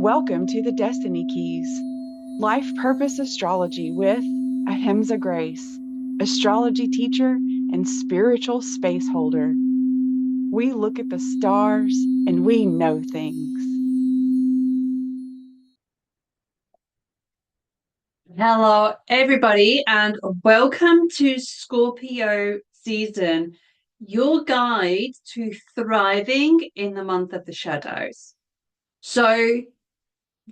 Welcome to the Destiny Keys, Life Purpose Astrology with Ahimsa Grace, astrology teacher and spiritual space holder. We look at the stars and we know things. Hello, everybody, and welcome to Scorpio season, your guide to thriving in the month of the shadows. So,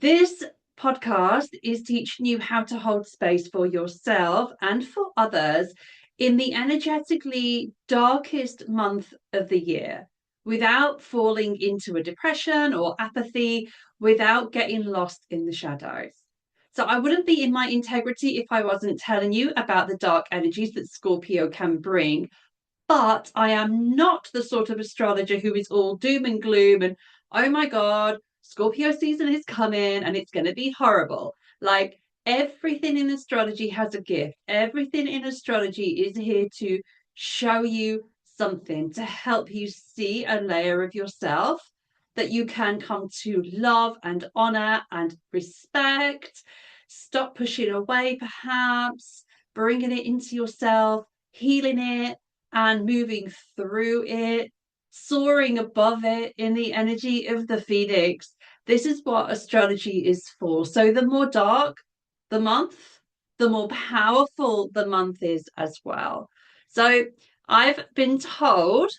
this podcast is teaching you how to hold space for yourself and for others in the energetically darkest month of the year without falling into a depression or apathy, without getting lost in the shadows. So I wouldn't be in my integrity if I wasn't telling you about the dark energies that Scorpio can bring. But I am not the sort of astrologer who is all doom and gloom and, oh my God, Scorpio season is coming and it's going to be horrible. Like everything in astrology has a gift. Everything in astrology is here to show you something, to help you see a layer of yourself that you can come to love and honor and respect. Stop pushing away, perhaps, bringing it into yourself, healing it, and moving through it, soaring above it in the energy of the phoenix. This is what astrology is for. So, the more dark the month, the more powerful the month is as well. So, I've been told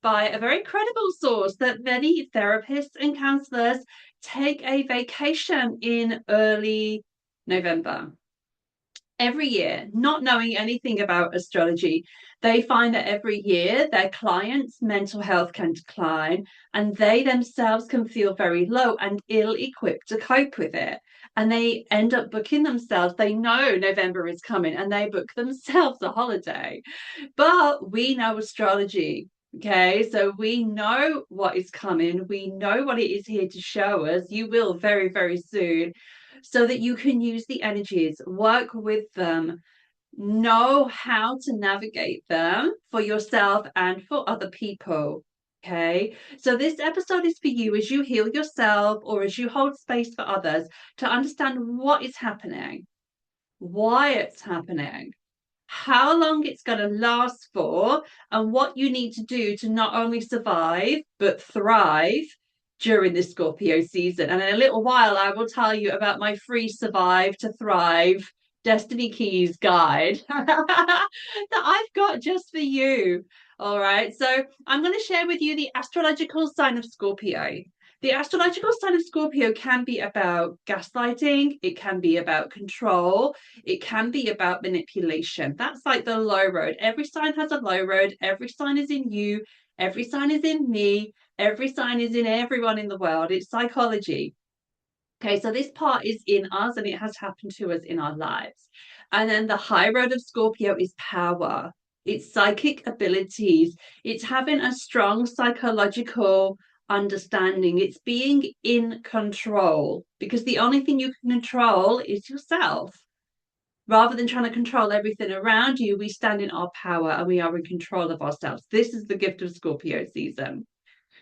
by a very credible source that many therapists and counselors take a vacation in early November every year, not knowing anything about astrology. They find that every year their clients' mental health can decline and they themselves can feel very low and ill equipped to cope with it. And they end up booking themselves. They know November is coming and they book themselves a holiday. But we know astrology. Okay, so we know what is coming. We know what it is here to show us. You will very, very soon, so that you can use the energies, work with them, know how to navigate them for yourself and for other people. Okay, so this episode is for you as you heal yourself or as you hold space for others to understand what is happening, why it's happening, how long it's going to last for, and what you need to do to not only survive but thrive during this Scorpio season. And in a little while, I will tell you about my free Survive to Thrive Destiny Keys guide that I've got just for you. All right. So I'm going to share with you the astrological sign of Scorpio. The astrological sign of Scorpio can be about gaslighting, it can be about control, it can be about manipulation. That's like the low road. Every sign has a low road. Every sign is in you. Every sign is in me. Every sign is in everyone in the world. It's psychology. Okay, so this part is in us and it has happened to us in our lives. And then the high road of Scorpio is power, it's psychic abilities, it's having a strong psychological understanding, it's being in control because the only thing you can control is yourself. Rather than trying to control everything around you, we stand in our power and we are in control of ourselves. This is the gift of Scorpio season.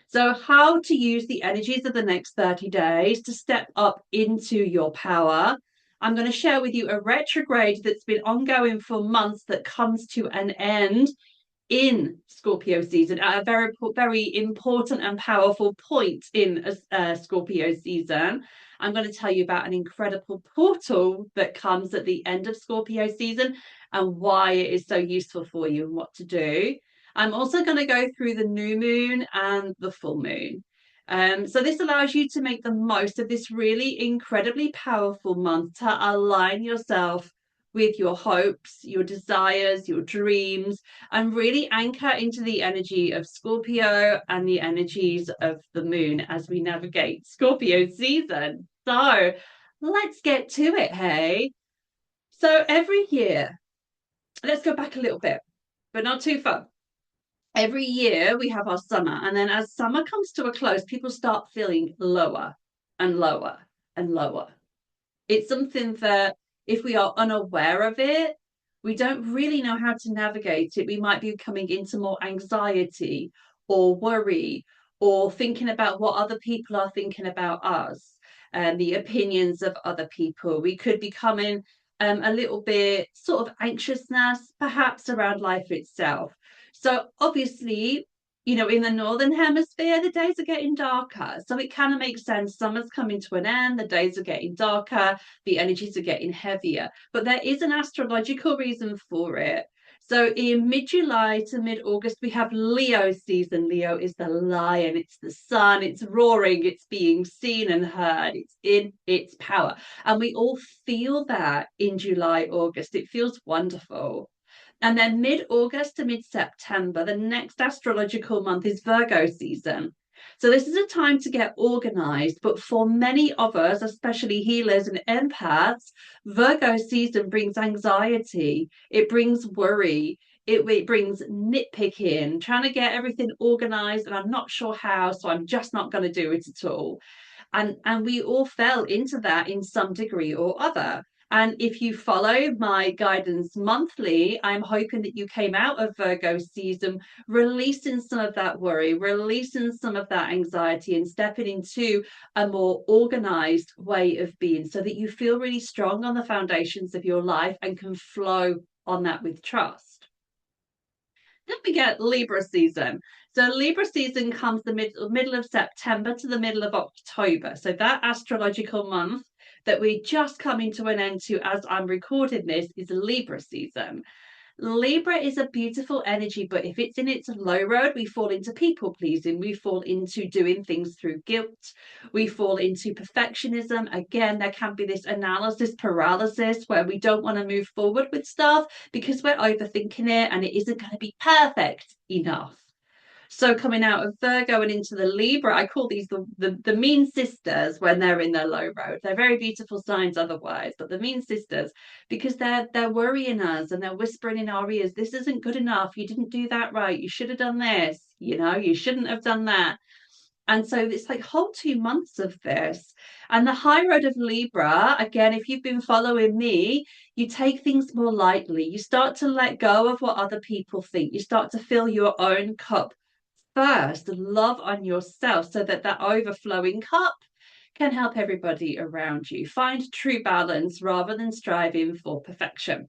So, how to use the energies of the next 30 days to step up into your power. I'm going to share with you a retrograde that's been ongoing for months that comes to an end in Scorpio season at a very, very important and powerful point in Scorpio season. I'm going to tell you about an incredible portal that comes at the end of Scorpio season and why it is so useful for you and what to do. I'm also going to go through the new moon and the full moon. So this allows you to make the most of this really incredibly powerful month to align yourself with your hopes, your desires, your dreams, and really anchor into the energy of Scorpio and the energies of the moon as we navigate Scorpio season. So let's get to it, hey? So every year, let's go back a little bit, but not too far. Every year we have our summer, and then as summer comes to a close, people start feeling lower and lower and lower. It's something that if we are unaware of it, we don't really know how to navigate it. We might be coming into more anxiety or worry or thinking about what other people are thinking about us. the opinions of other people. We could be coming a little bit sort of anxiousness, perhaps around life itself. So obviously, in the northern hemisphere, the days are getting darker. So it kind of makes sense. Summer's coming to an end, the days are getting darker, the energies are getting heavier. But there is an astrological reason for it. So in mid-July to mid-August, we have Leo season. Leo is the lion, it's the sun, it's roaring, it's being seen and heard, it's in its power. And we all feel that in July, August. It feels wonderful. And then mid-August to mid-September, the next astrological month is Virgo season. So this is a time to get organized, but for many of us, especially healers and empaths, Virgo season brings anxiety, it brings worry, it brings nitpicking, trying to get everything organized, and I'm not sure how, so I'm just not going to do it at all. And we all fell into that in some degree or other. And if you follow my guidance monthly, I'm hoping that you came out of Virgo season releasing some of that worry, releasing some of that anxiety, and stepping into a more organized way of being so that you feel really strong on the foundations of your life and can flow on that with trust. Then we get Libra season. So Libra season comes the middle of September to the middle of October. So that astrological month that we're just coming to an end to as I'm recording this is Libra season. Libra is a beautiful energy, but if it's in its low road, we fall into people pleasing. We fall into doing things through guilt. We fall into perfectionism. Again, there can be this analysis paralysis where we don't want to move forward with stuff because we're overthinking it and it isn't going to be perfect enough. So coming out of Virgo and into the Libra, I call these the mean sisters when they're in their low road. They're very beautiful signs otherwise, but the mean sisters, because they're worrying us and they're whispering in our ears, this isn't good enough. You didn't do that right. You should have done this. You shouldn't have done that. And so it's like whole 2 months of this. And the high road of Libra, again, if you've been following me, you take things more lightly. You start to let go of what other people think. You start to fill your own cup first, love on yourself so that that overflowing cup can help everybody around you. Find true balance rather than striving for perfection.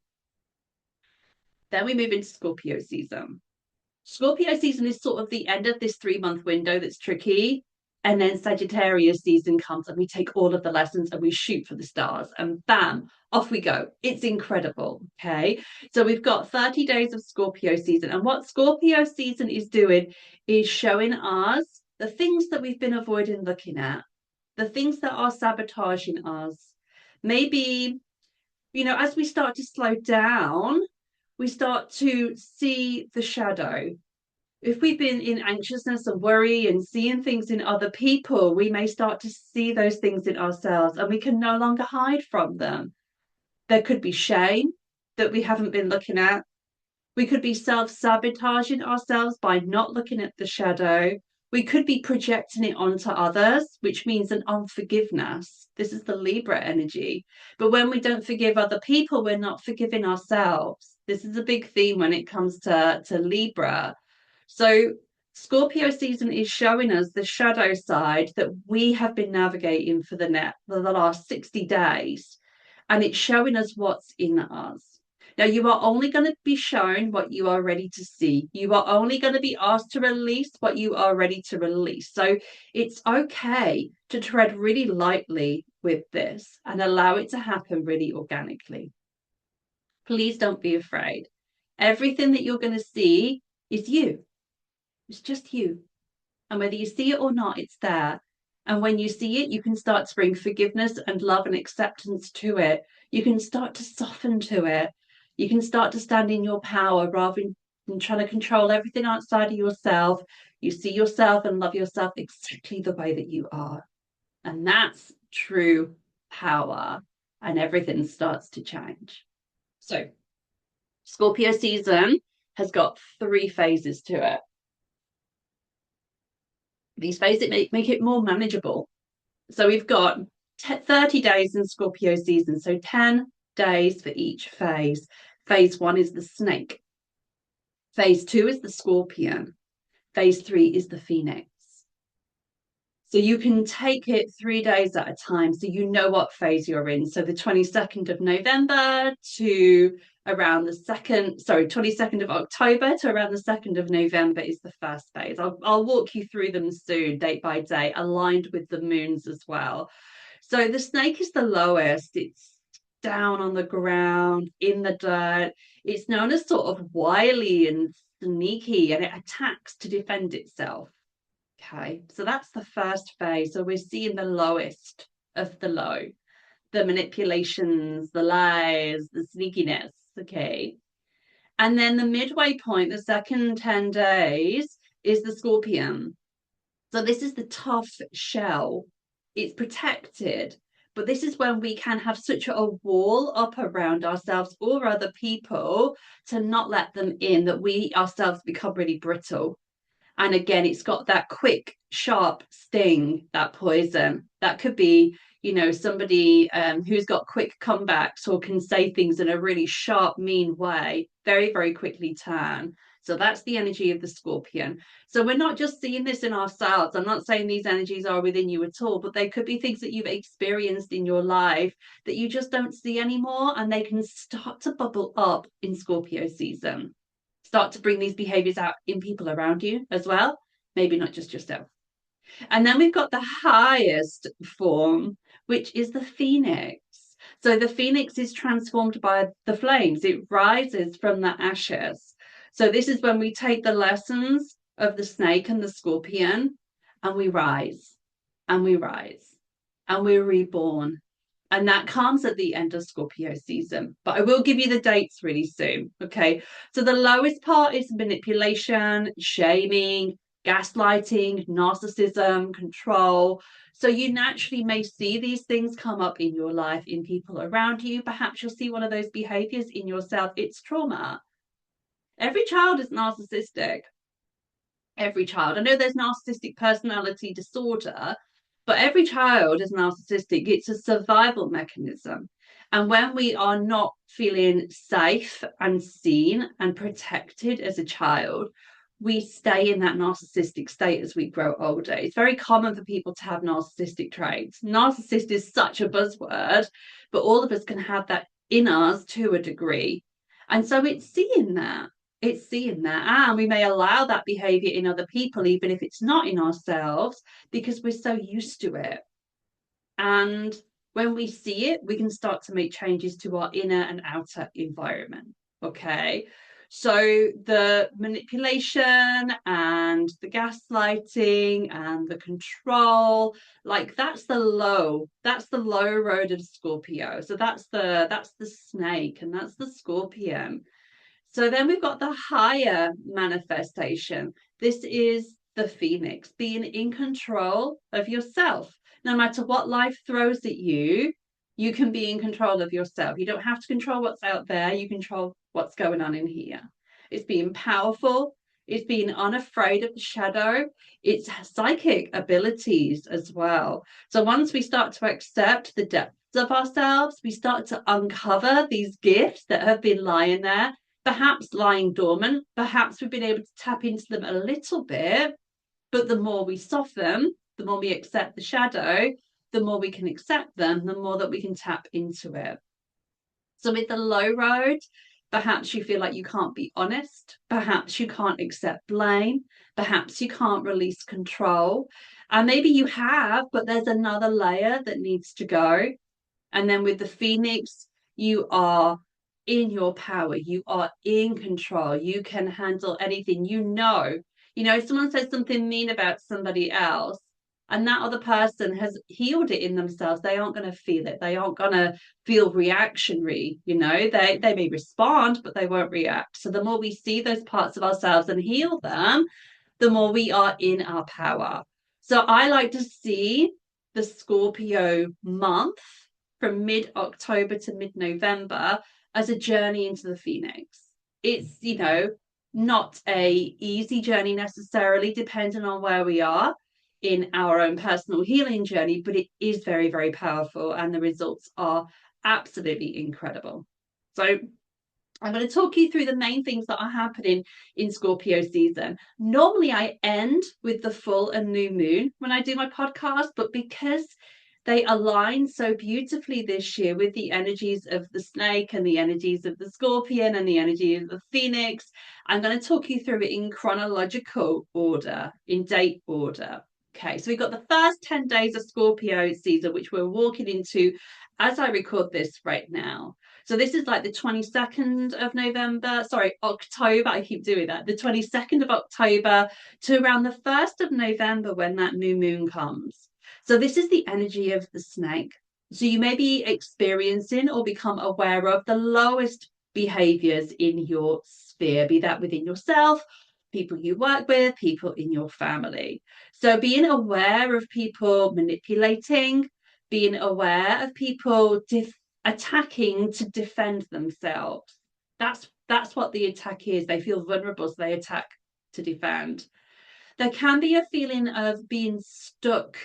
Then we move into Scorpio season. Scorpio season is sort of the end of this 3 month window that's tricky. And then Sagittarius season comes and we take all of the lessons and we shoot for the stars and bam, off we go. It's incredible. Okay. So we've got 30 days of Scorpio season. And what Scorpio season is doing is showing us the things that we've been avoiding looking at, the things that are sabotaging us. Maybe, as we start to slow down, we start to see the shadow. If we've been in anxiousness and worry and seeing things in other people, we may start to see those things in ourselves and we can no longer hide from them. There could be shame that we haven't been looking at. We could be self-sabotaging ourselves by not looking at the shadow. We could be projecting it onto others, which means an unforgiveness. This is the Libra energy. But when we don't forgive other people, we're not forgiving ourselves. This is a big theme when it comes to Libra. So Scorpio season is showing us the shadow side that we have been navigating for the last 60 days. And it's showing us what's in us. Now, you are only going to be shown what you are ready to see. You are only going to be asked to release what you are ready to release. So it's okay to tread really lightly with this and allow it to happen really organically. Please don't be afraid. Everything that you're going to see is you. It's just you. And whether you see it or not, it's there. And when you see it, you can start to bring forgiveness and love and acceptance to it. You can start to soften to it. You can start to stand in your power rather than trying to control everything outside of yourself. You see yourself and love yourself exactly the way that you are. And that's true power. And everything starts to change. So, Scorpio season has got 3 phases to it. These phases make it more manageable. So we've got 30 days in Scorpio season, so 10 days for each phase. Phase 1 is the snake. Phase 2 is the scorpion. Phase 3 is the phoenix. So you can take it 3 days at a time. So you know what phase you're in. So the 22nd of November to around the 22nd of October to around the 2nd of November is the first phase. I'll walk you through them soon, day by day, aligned with the moons as well. So the snake is the lowest. It's down on the ground, in the dirt. It's known as sort of wily and sneaky, and it attacks to defend itself. Okay, so that's the first phase. So we're seeing the lowest of the low, the manipulations, the lies, the sneakiness. Okay. And then the midway point, the second 10 days, is the scorpion. So this is the tough shell. It's protected. But this is when we can have such a wall up around ourselves or other people to not let them in that we ourselves become really brittle. And again, it's got that quick, sharp sting, that poison. That could be, somebody who's got quick comebacks or can say things in a really sharp, mean way, very, very quickly turn. So that's the energy of the scorpion. So we're not just seeing this in ourselves. I'm not saying these energies are within you at all, but they could be things that you've experienced in your life that you just don't see anymore. And they can start to bubble up in Scorpio season, start to bring these behaviors out in people around you as well, maybe not just yourself. And then we've got the highest form, which is the phoenix. So the phoenix is transformed by the flames, it rises from the ashes. So this is when we take the lessons of the snake and the scorpion and we rise and we rise and we're reborn. And that comes at the end of Scorpio season. But I will give you the dates really soon. Okay. So the lowest part is manipulation, shaming, gaslighting, narcissism, control. So you naturally may see these things come up in your life, in people around you. Perhaps you'll see one of those behaviors in yourself. It's trauma. Every child is narcissistic. Every child. I know there's narcissistic personality disorder, but every child is narcissistic. It's a survival mechanism. And when we are not feeling safe and seen and protected as a child, we stay in that narcissistic state as we grow older. It's very common for people to have narcissistic traits. Narcissist is such a buzzword, but all of us can have that in us to a degree. And so it's seeing that. It's seeing that. And we may allow that behavior in other people, even if it's not in ourselves, because we're so used to it. And when we see it, we can start to make changes to our inner and outer environment. Okay. So the manipulation and the gaslighting and the control, like that's the low road of Scorpio. So that's the snake and that's the scorpion. So then we've got the higher manifestation. This is the phoenix, being in control of yourself. No matter what life throws at you, you can be in control of yourself. You don't have to control what's out there, you control what's going on in here. It's being powerful, it's being unafraid of the shadow, it's psychic abilities as well. So once we start to accept the depths of ourselves, we start to uncover these gifts that have been lying there, perhaps lying dormant, perhaps we've been able to tap into them a little bit, but the more we soften, the more we accept the shadow, the more we can accept them, the more that we can tap into it. So with the low road, perhaps you feel like you can't be honest, perhaps you can't accept blame, perhaps you can't release control, and maybe you have, but there's another layer that needs to go. And then with the phoenix, you are in your power, you are in control, you can handle anything. If someone says something mean about somebody else and that other person has healed it in themselves, they aren't going to feel it, they aren't going to feel reactionary. They may respond, but they won't react. So the more we see those parts of ourselves and heal them, the more we are in our power. So I like to see the Scorpio month from mid-October to mid-November as a journey into the Phoenix. It's, not a easy journey necessarily, depending on where we are in our own personal healing journey, but it is very, very powerful and the results are absolutely incredible. So I'm going to talk you through the main things that are happening in Scorpio season. Normally, I end with the full and new moon when I do my podcast, but because they align so beautifully this year with the energies of the snake and the energies of the scorpion and the energy of the phoenix, I'm going to talk you through it in chronological order, in date order. Okay, so we've got the first 10 days of Scorpio season, which we're walking into as I record this right now. So this is like the 22nd of November, sorry, October. I keep doing that. The 22nd of October to around the 1st of November when that new moon comes. So this is the energy of the snake. So you may be experiencing or become aware of the lowest behaviors in your sphere, be that within yourself, people you work with, people in your family. So being aware of people manipulating, being aware of people attacking to defend themselves. That's what the attack is. They feel vulnerable, so they attack to defend. There can be a feeling of being stuck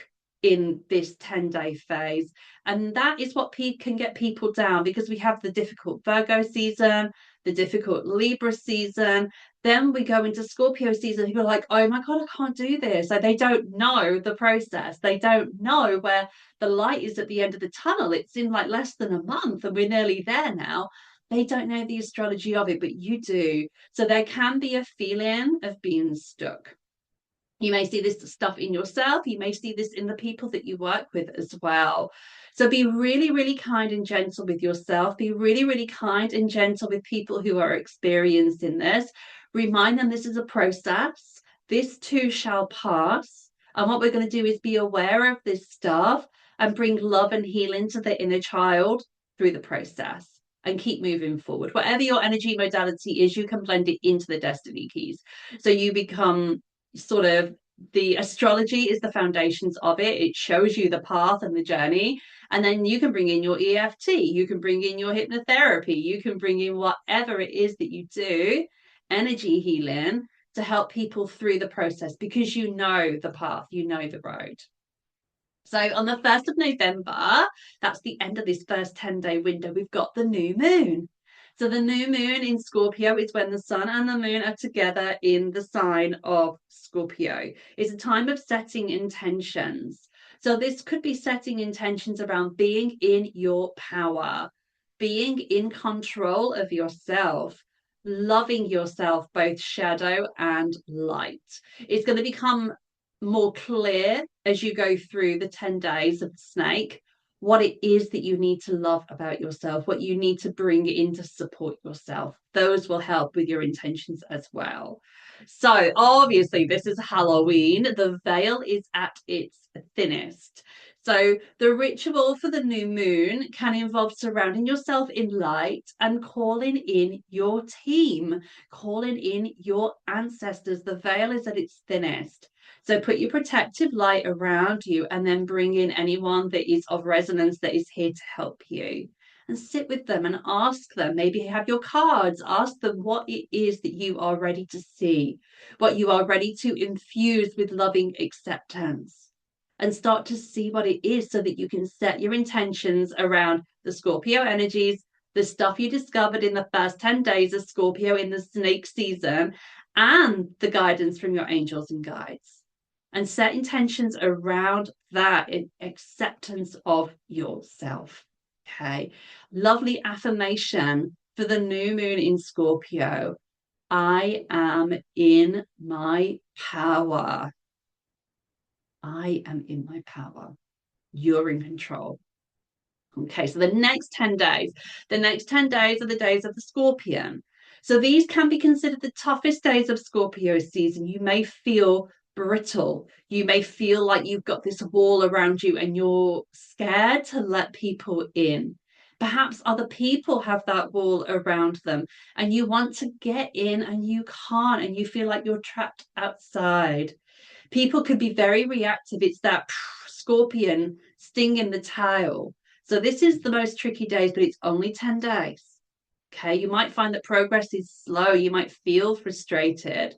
in this 10-day phase. And that is what can get people down, because we have the difficult Virgo season, the difficult Libra season. Then we go into Scorpio season. People are like, oh my God, I can't do this. So they don't know the process. They don't know where the light is at the end of the tunnel. It's in like less than a month and we're nearly there now. They don't know the astrology of it, but you do. So there can be a feeling of being stuck. You may see this stuff in yourself. You may see this in the people that you work with as well. So be really, really kind and gentle with yourself. Be really, really kind and gentle with people who are experiencing this. Remind them this is a process. This too shall pass. And what we're going to do is be aware of this stuff and bring love and healing to the inner child through the process and keep moving forward. Whatever your energy modality is, you can blend it into the destiny keys. So you become sort of, the astrology is the foundations of it. It shows you the path and the journey. And then you can bring in your EFT, you can bring in your hypnotherapy, you can bring in whatever it is that you do, energy healing, to help people through the process, because you know the path, you know the road. So on the 1st of November, that's the end of this first 10-day window, we've got the new moon. So the new moon in Scorpio is when the sun and the moon are together in the sign of Scorpio. It's a time of setting intentions. So this could be setting intentions around being in your power, being in control of yourself, loving yourself, both shadow and light. It's going to become more clear as you go through the 10 days of the snake what it is that you need to love about yourself, what you need to bring in to support yourself. Those will help with your intentions as well. So, obviously, this is Halloween. The veil is at its thinnest. So, the ritual for the new moon can involve surrounding yourself in light and calling in your team, calling in your ancestors. The veil is at its thinnest. So put your protective light around you and then bring in anyone that is of resonance that is here to help you. And sit with them and ask them, maybe have your cards, ask them what it is that you are ready to see, what you are ready to infuse with loving acceptance. And start to see what it is so that you can set your intentions around the Scorpio energies, the stuff you discovered in the first 10 days of Scorpio in the snake season, and the guidance from your angels and guides, and set intentions around that in acceptance of yourself. Okay. Lovely affirmation for the new moon in Scorpio. I am in my power. I am in my power. You're in control. Okay, so the next 10 days are the days of the Scorpion. So these can be considered the toughest days of Scorpio season. You may feel brittle. You may feel like you've got this wall around you and you're scared to let people in. Perhaps other people have that wall around them and you want to get in and you can't, and you feel like you're trapped outside. People could be very reactive. It's that scorpion sting in the tail. So this is the most tricky days, but it's only 10 days. Okay, you might find that progress is slow. You might feel frustrated,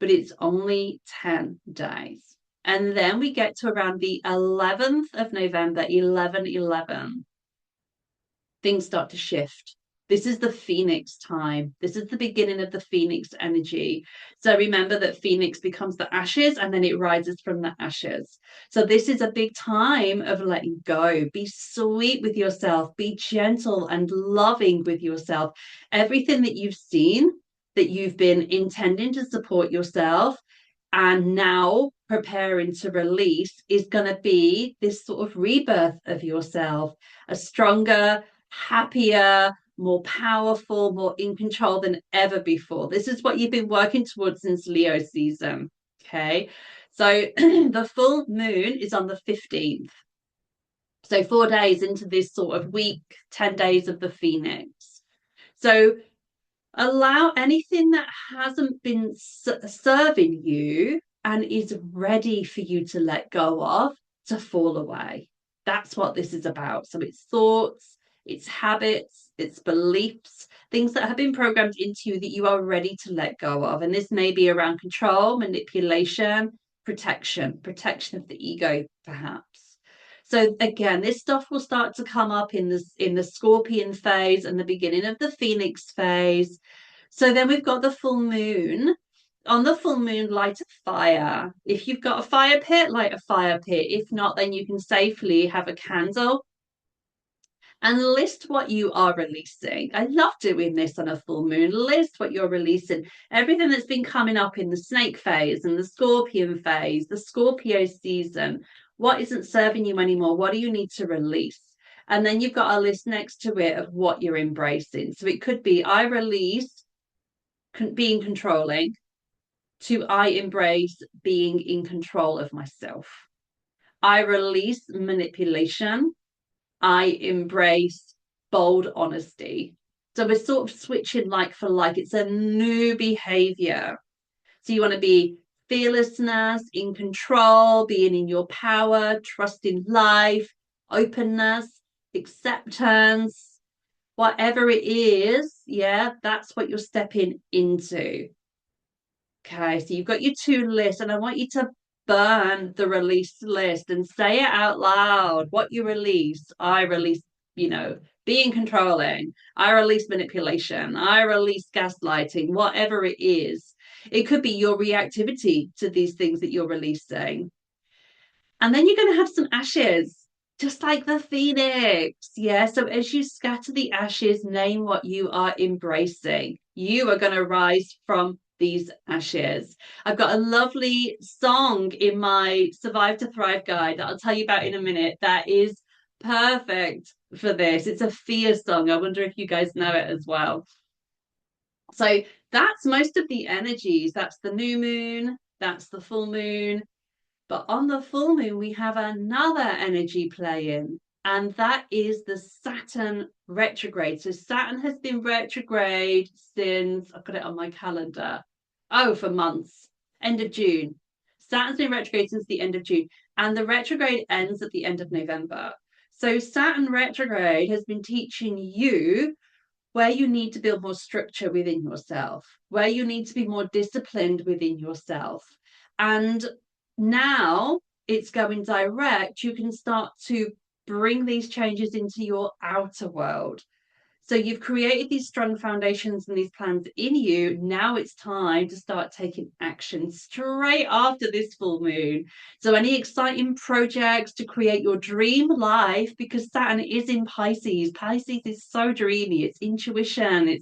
but it's only 10 days. And then we get to around the 11th of November, 11/11. Things start to shift. This is the Phoenix time. This is the beginning of the Phoenix energy. So remember that Phoenix becomes the ashes and then it rises from the ashes. So this is a big time of letting go. Be sweet with yourself. Be gentle and loving with yourself. Everything that you've seen, that you've been intending to support yourself, and now preparing to release is going to be this sort of rebirth of yourself, a stronger, happier, more powerful, more in control than ever before. This is what you've been working towards since Leo season. Okay. So the full moon is on the 15th. So 4 days into this sort of week, 10 days of the Phoenix. So allow anything that hasn't been serving you and is ready for you to let go of to fall away. That's what this is about. So it's thoughts, it's habits, it's beliefs, things that have been programmed into you that you are ready to let go of. And this may be around control, manipulation, protection of the ego, perhaps. So again, this stuff will start to come up in the Scorpion phase and the beginning of the Phoenix phase. So then we've got the full moon. On the full moon, light a fire. If you've got a fire pit, light a fire pit. If not, then you can safely have a candle and list what you are releasing. I love doing this on a full moon. List what you're releasing. Everything that's been coming up in the snake phase and the scorpion phase, the Scorpio season. What isn't serving you anymore? What do you need to release? And then you've got a list next to it of what you're embracing. So it could be I release being controlling to I embrace being in control of myself. I release manipulation. I embrace bold honesty. So we're sort of switching like for like. It's a new behavior. So you want to be fearlessness, in control, being in your power, trusting life, openness, acceptance, whatever it is. Yeah, that's what you're stepping into. Okay, so you've got your two lists, and I want you to burn the release list and say it out loud. What you release, I release, being controlling, I release manipulation, I release gaslighting, whatever it is. It could be your reactivity to these things that you're releasing. And then you're going to have some ashes, just like the phoenix. Yeah. So as you scatter the ashes, name what you are embracing. You are going to rise from these ashes. I've got a lovely song in my Survive to Thrive guide that I'll tell you about in a minute that is perfect for this. It's a fear song. I wonder if you guys know it as well. So that's most of the energies. That's the new moon, that's the full moon, but on the full moon, we have another energy playing, and that is the Saturn retrograde. So Saturn has been retrograde since, I've got it on my calendar, for months, end of June. Saturn's been retrograde since the end of June, and the retrograde ends at the end of November. So Saturn retrograde has been teaching you where you need to build more structure within yourself, where you need to be more disciplined within yourself. And now it's going direct, you can start to bring these changes into your outer world. So you've created these strong foundations and these plans in you. Now it's time to start taking action straight after this full moon. So any exciting projects to create your dream life, because Saturn is in Pisces. Pisces is so dreamy. It's intuition.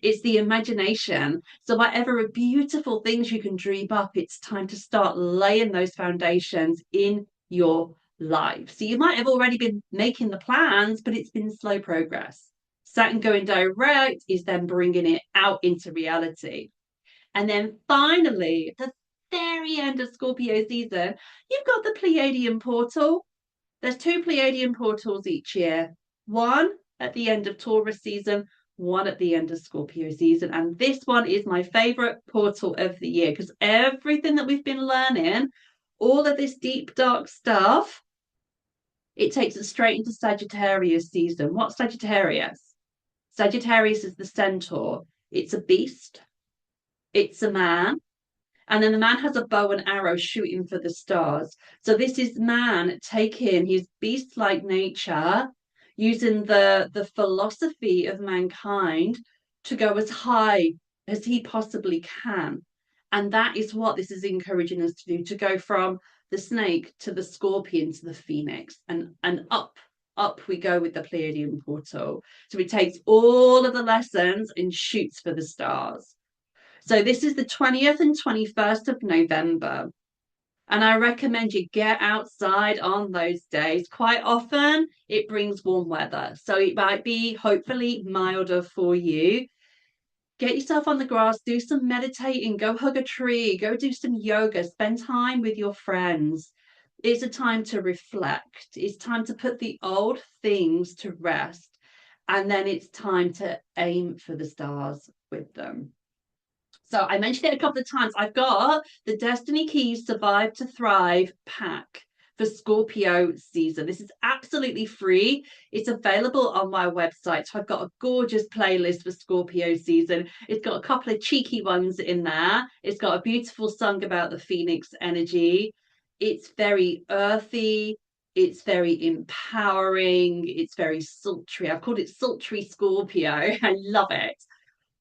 It's the imagination. So whatever beautiful things you can dream up, it's time to start laying those foundations in your life. So you might have already been making the plans, but it's been slow progress. Saturn going direct is then bringing it out into reality. And then finally, at the very end of Scorpio season, you've got the Pleiadian portal. There's two Pleiadian portals each year. One at the end of Taurus season, one at the end of Scorpio season. And this one is my favorite portal of the year because everything that we've been learning, all of this deep, dark stuff, it takes us straight into Sagittarius season. What's Sagittarius? Sagittarius is the centaur. It's a beast. It's a man. And then the man has a bow and arrow shooting for the stars. So this is man taking his beast-like nature, using the philosophy of mankind to go as high as he possibly can. And that is what this is encouraging us to do, to go from the snake to the scorpion to the phoenix, and up we go with the Pleiadian portal. So it takes all of the lessons and shoots for the stars. So this is the 20th and 21st of November. And I recommend you get outside on those days. Quite often it brings warm weather. So it might be hopefully milder for you. Get yourself on the grass, do some meditating, go hug a tree, go do some yoga, spend time with your friends. It's a time to reflect. It's time to put the old things to rest. And then it's time to aim for the stars with them. So I mentioned it a couple of times. I've got the Destiny Keys Survive to Thrive pack for Scorpio season. This is absolutely free. It's available on my website. So I've got a gorgeous playlist for Scorpio season. It's got a couple of cheeky ones in there. It's got a beautiful song about the Phoenix energy. It's very earthy. It's very empowering. It's very sultry. I've called it Sultry Scorpio. I love it.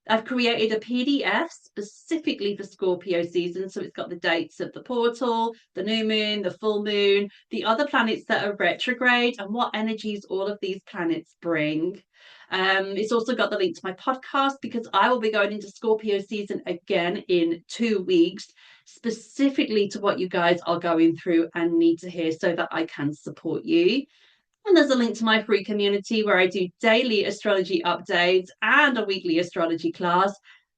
I've created a PDF specifically for Scorpio season. So it's got the dates of the portal, the new moon, the full moon, the other planets that are retrograde, and what energies all of these planets bring. It's also got the link to my podcast, because I will be going into Scorpio season again in 2 weeks, specifically to what you guys are going through and need to hear, so that I can support you. And there's a link to my free community where I do daily astrology updates and a weekly astrology class.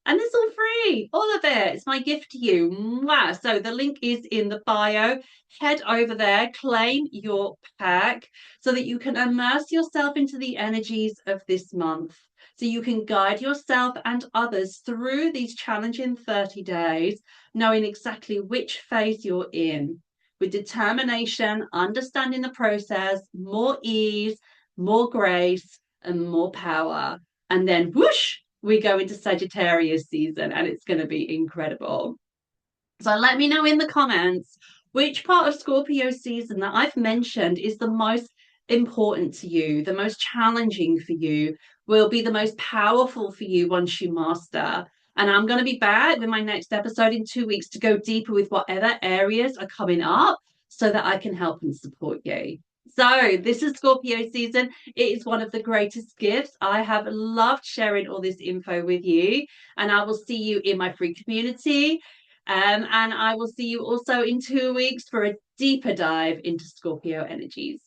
And it's all free, all of it. It's my gift to you. Mwah. So the link is in the bio. Head over there, claim your pack so that you can immerse yourself into the energies of this month. So you can guide yourself and others through these challenging 30 days, knowing exactly which phase you're in, with determination, understanding the process, more ease, more grace, and more power. And then whoosh, we go into Sagittarius season, and it's going to be incredible. So let me know in the comments which part of Scorpio season that I've mentioned is the most important to you, the most challenging for you, will be the most powerful for you once you master. And I'm going to be back with my next episode in 2 weeks to go deeper with whatever areas are coming up, so that I can help and support you. So, this is Scorpio season. It is one of the greatest gifts. I have loved sharing all this info with you, and I will see you in my free community. And I will see you also in 2 weeks for a deeper dive into Scorpio energies.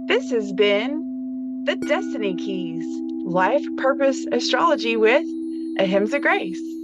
This has been the Destiny Keys Life Purpose Astrology with Ahimsa Grace.